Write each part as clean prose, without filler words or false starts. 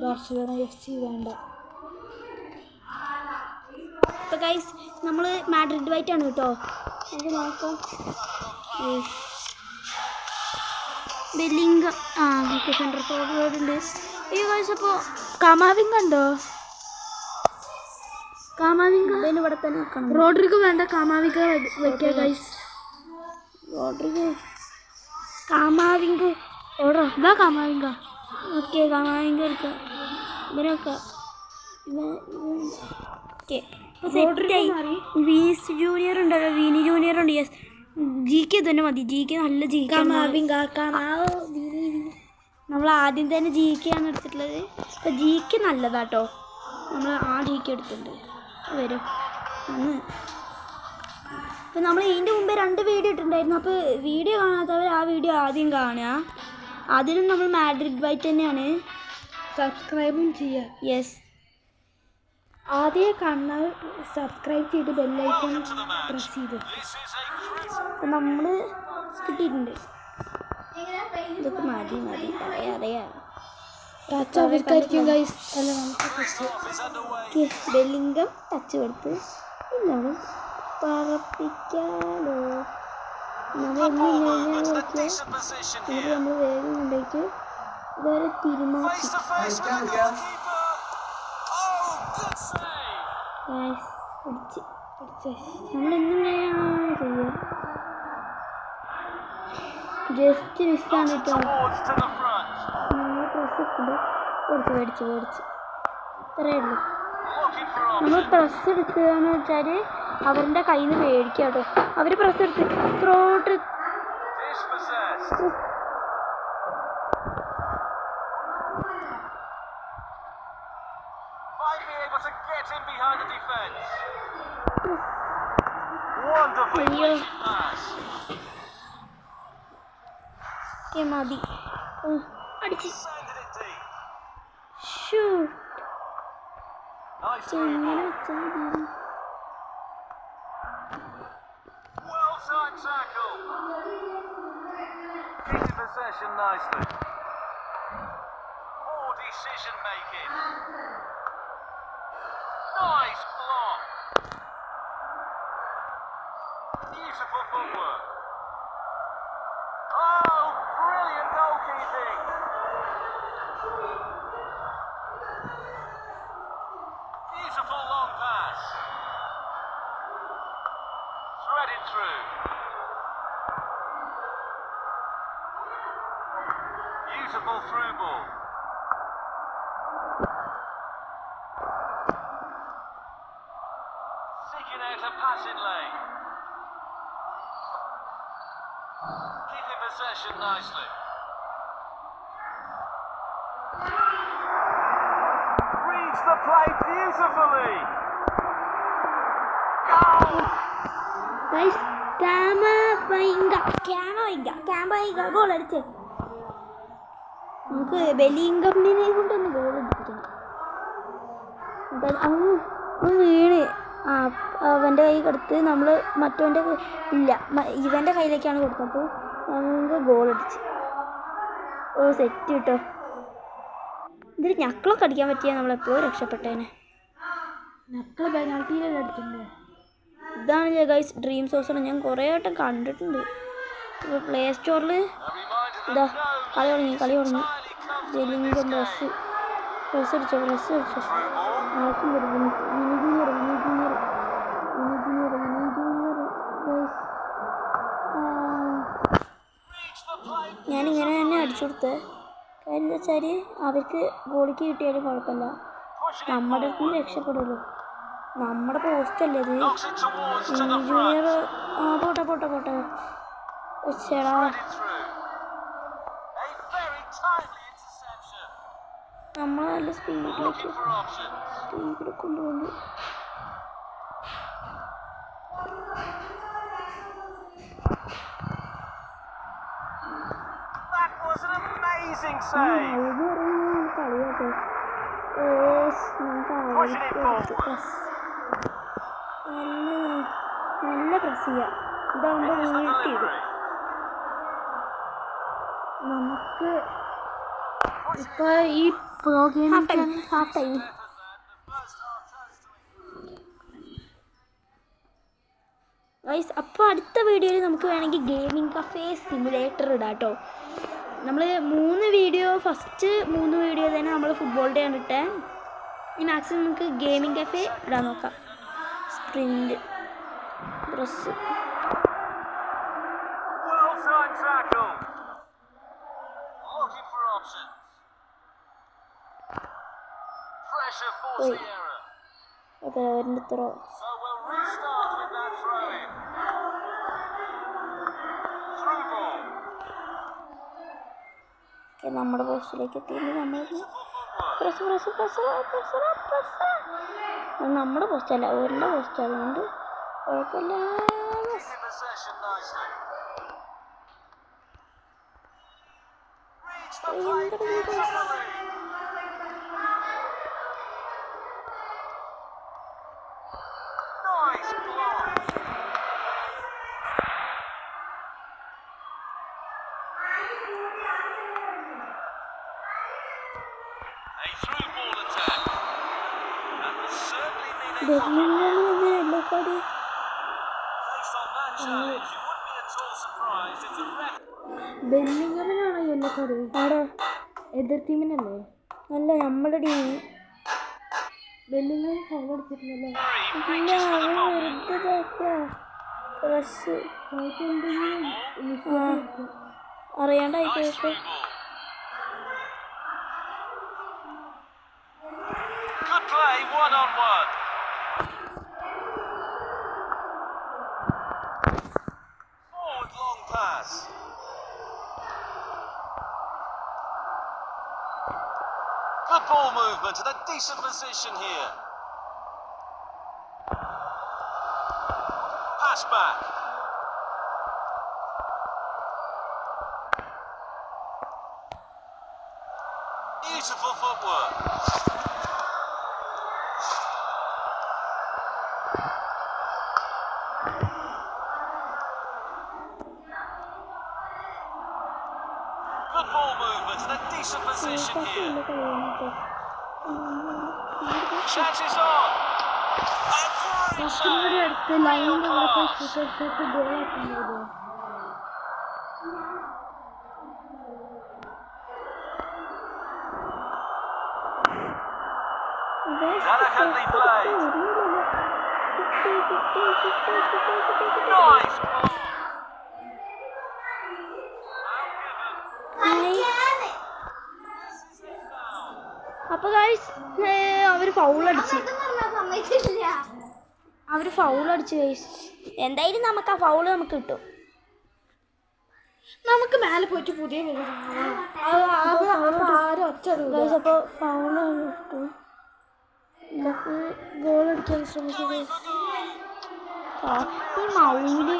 Barcelona FC വേണ്ട. അപ്പോൾ guys നമ്മൾ മാഡ്രിഡ് വൈറ്റ് ആണ് കേട്ടോ. നമുക്ക് നോക്കാം. ബെല്ലിംഗം നമുക്ക് സെൻറ്റർ ഫോർവേഡ് ഉണ്ട്. ഈ ഗൈസ് അപ്പോൾ കാമാവിംഗ ഉണ്ടോ? കാമാവിംഗ ഇവിടെ തന്നെ വെക്കണം. റോഡ്രിഗോ വേണ്ട, കാമാവിംഗ വയ്ക്കുക ഗൈസ്. റോഡ്രിഗോ കാമാവിംഗ ഓടോ ഇതാ കാമാവിംഗ. ഓക്കെ കാമാവിംഗ എടുക്കുക. ഇവരൊക്കെ ഓക്കെ വീസ് ജൂനിയർ ഉണ്ടല്ലോ, വീനി ജൂനിയർ ഉണ്ട്. യെസ് GK തന്നെ മതി. GK നല്ല GK. നമ്മൾ ആദ്യം തന്നെ GK ആണ് എടുത്തിട്ടുള്ളത്. അപ്പോൾ GK നല്ലതാട്ടോ. നമ്മൾ ആ GK എടുത്തിട്ടുണ്ട്. വരും അപ്പോൾ നമ്മൾ ഇതിൻ്റെ മുമ്പേ 2 വീഡിയോ ഇട്ടിട്ടുണ്ടായിരുന്നു. അപ്പോൾ വീഡിയോ കാണാത്തവർ ആ വീഡിയോ ആദ്യം കാണുക. അതിലും നമ്മൾ മാഡ്രിഡ് വൈറ്റ് തന്നെയാണ്. സബ്സ്ക്രൈബും ചെയ്യുക. യെസ് ആദ്യം കാണുന്നത് സബ്സ്ക്രൈബ് ചെയ്ത് ബെല്ലൈക്കൺ പ്രസ് ചെയ്ത്. അപ്പം നമ്മൾ കിട്ടിയിട്ടുണ്ട്. ഇതൊക്കെ മതി അറിയാം. ബെല്ലിംഗം ടച്ച് കൊടുത്ത് നമ്മൾ പറപ്പിക്കാലോ. നമ്മൾ വേഗം കൊണ്ടുപോയിട്ട് ഇതുവരെ തിരുമാറ്റി. നമ്മളെങ്ങനെയാണ് ചെയ്യുക? ജസ്റ്റ് മിസ്സാണ് കേട്ടോ. നമ്മൾ പ്രസ് എടുക്കുമ്പോൾ മേടിച്ച് ഇത്രയേ ഉള്ളൂ. നമ്മൾ പ്രസ് എടുക്കുക എന്ന് വെച്ചാൽ അവരുടെ കയ്യിൽ നിന്ന് മേടിക്കുക കേട്ടോ. അവർ പ്രസ് എടുത്ത് ത്രോട്ട് മതി അടിച്ച് എങ്ങനെ വെച്ചാൽ മതി. Beautiful footwork. Oh, brilliant goalkeeping. Beautiful long pass. Threaded through. Beautiful through ball. Seeking out a passing lane. Keeping possession nicely. Reads the play beautifully. Goal! Guys, ക്യാമ ഗോൾ അടിച്ചേ. നമുക്ക് ബെല്ലിംഗമിനെ കൊണ്ടൊന്ന് ഗോൾ അടിപ്പിക്കണം. വീണ് അവൻ്റെ കൈ കൊടുത്ത് നമ്മൾ മറ്റവൻ്റെ ഇല്ല ഇവൻ്റെ കയ്യിലേക്കാണ് കൊടുത്തത്. അപ്പോൾ നമുക്ക് ഗോളടിച്ച്. സെറ്റ് കിട്ടോ. ഇതിൽ ഞക്കളൊക്കെ അടിക്കാൻ പറ്റിയാൽ നമ്മളെപ്പോഴും രക്ഷപ്പെട്ടേനെ. ഞക്കൾ പെനാൾട്ടിയിലല്ലേ അടിക്കണ്ടേ. ഇതാണ് ഗൈസ് ഡ്രീം സോഴ്സർ. ഞാൻ കുറേ വട്ടം കണ്ടിട്ടുണ്ട്. ഇപ്പോൾ പ്ലേ സ്റ്റോറിൽ ഇതാ കളി തുടങ്ങി. ബെല്ലിംഗം പ്രസ് അടിച്ചോ. ആർക്കും വരും. മിനി ജൂനിയർ ഞാനിങ്ങനെ തന്നെ അടിച്ചു കൊടുത്തത്. കാര്യം എന്താ വെച്ചാൽ അവർക്ക് ഗോളിക്ക് കിട്ടിയാലും കുഴപ്പമില്ല, നമ്മുടെ അടുത്ത് നിന്ന് രക്ഷപ്പെടുമല്ലോ. നമ്മുടെ പോസ്റ്റല്ലേ ഇത്. ജൂനിയർ പോട്ടെ ചേടാ. നമ്മൾ നല്ല സ്പീഡിൽ കൊണ്ടുപോകുന്നു. കളിയാട്ടോ. നല്ല പ്രസ് ചെയ്യാം. ഇതാകുമ്പോൾ വീഴ്ത്തിയിടും. നമുക്ക് ഇപ്പൊ ഈ ഹാഫ് ടൈം ഗൈസ്. അപ്പോൾ അടുത്ത വീഡിയോയിൽ നമുക്ക് വേണമെങ്കിൽ ഗെയിമിംഗ് കഫേ സിമുലേറ്റർ ഇടാം കേട്ടോ. നമ്മൾ 3 വീഡിയോ ഫസ്റ്റ് 3 വീഡിയോ തന്നെ നമ്മൾ ഫുട്ബോളിൻ്റെ ആണ് ഇട്ടേ. ഈ മാക്സിമം നമുക്ക് ഗെയിമിംഗ് കഫേ ഇടാൻ നോക്കാം. Sprint dress Well done tackle. Looking for options. Pressure forced the error. അപ്പോൾ അവരുടെ throw So we'll restart with that throw in. Through ball. നമ്മുടെ പോസ്റ്റിലേക്ക് എത്തിയിട്ട് നമ്മൾ Footwork. നമ്മുടെ പോസ്റ്റല്ല അവരുടെ പോസ്റ്റ്, അതുകൊണ്ട് കുഴപ്പമില്ല. Keeping possession nicely. Reach the play beautifully. Nice block. A through ball attack. That will certainly mean a yellow card. based on that challenge. You wouldn't be at all surprised if the ref. ബെല്ലിംഗമിനാണോ yellow card? ആടെ എതിർ ടീമിനല്ലേ? അല്ല, നമ്മുടെ team. Bellingham foul അടിച്ചിട്ടില്ലല്ലോ. ഇല്ല, അവൻ വെറുതെ press അറിയാണ്ടായിട്ട്. Nice through ball. Good play, 1-on-1. Forward long pass. Good ball movement and a decent position here. Pass back. Beautiful footwork. Good ball movement and a decent position here. Chances on. And through. അടുത്ത് ലൈനിൻ്റെ ഗോളാക്കുന്നത്. Delicately played. Nice ball. അപ്പൊ guys അവര് ഫൗളടിച്ച് guys. എന്തായാലും നമുക്ക് ആ foul നമുക്ക് കിട്ടും. നമുക്ക് മേലെ പോയിട്ട് പുതിയ ഗൈസ്. അപ്പോൾ ഫൗള് കിട്ടും. നമുക്ക് ഗോൾ അടിക്കാൻ ശ്രമിച്ചു ഗൈസ്. ഈ മൗല്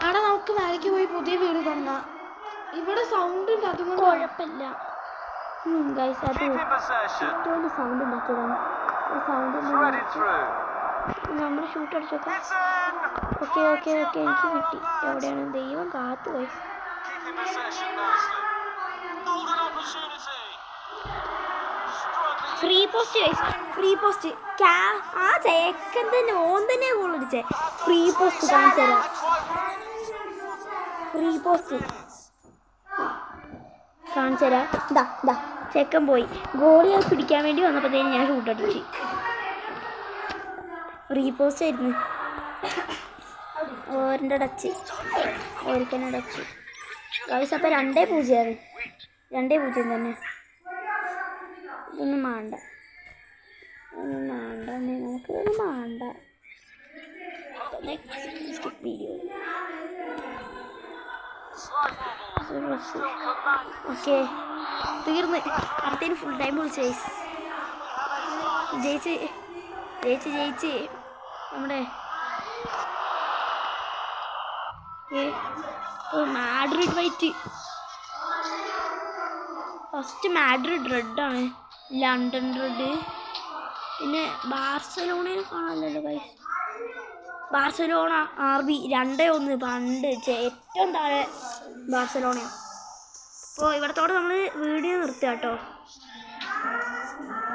അവിടെ നമുക്ക് മേലേക്ക് പോയി പുതിയ വീട് തന്നാ ഇവിടെ സൗണ്ട് ഉണ്ട്, അതുകൊണ്ട് കുഴപ്പമില്ല ഗൈസ്. അത് Keeping possession. ഏറ്റവും സൗണ്ട് ഉണ്ടാക്കിയതാണ്. ഈ സൗണ്ട് Threaded through. നമ്മൾ ഷൂട്ട് അടിച്ചോക്കെ. It's in. ഓക്കെ എനിക്ക് കിട്ടി. എവിടെയാണ്? ദൈവം കാത്തു guys. Keeping possession nicely. Golden opportunity. Struggling. Free post guys, free post. ആ ചേക്കൻ തന്നെ ഓൻ തന്നെ ഗോൾ അടിച്ചേ. ഫ്രീ പോസ്റ്റ് കാണിച്ചു തരാം. ഫ്രീ പോസ്റ്റ് കാണിച്ചു തരാം. ഇതാ ചെക്കൻ പോയി ഗോളിയെ പിടിക്കാൻ വേണ്ടി വന്നപ്പോഴത്തേനും ഞാൻ ഷൂട്ട് അടിച്ച്. ഫ്രീ പോസ്റ്റ് ആയിരുന്നു. ഓരൻ്റെ ടച്ച്, ഓരിക്കന്നെ ടച്ച് ഗൈസ്. അപ്പം 2-0 2-0 തന്നെ. ഇതൊന്നും വേണ്ട, നമുക്കിതൊന്നും വേണ്ട. Skip video. ഓക്കെ, തീർന്ന്. അടുത്തതിന് ഫുൾ ടൈം വിളിച്ചു ജയിച്ച് നമ്മുടെ മാഡ്രിഡ് വൈറ്റ്. ഫസ്റ്റ് മാഡ്രിഡ് റെഡാണ്, ലണ്ടൻ റെഡ്. പിന്നെ ബാർസലോണയെ കാണാമല്ലോ ഗൈസ്. Barcelona RB 2-1. പണ്ട് ഏറ്റവും താഴെ ബാർസലോണയാണ്. അപ്പോൾ ഇവിടത്തോടെ നമ്മൾ വീഡിയോ നിർത്തുക കേട്ടോ.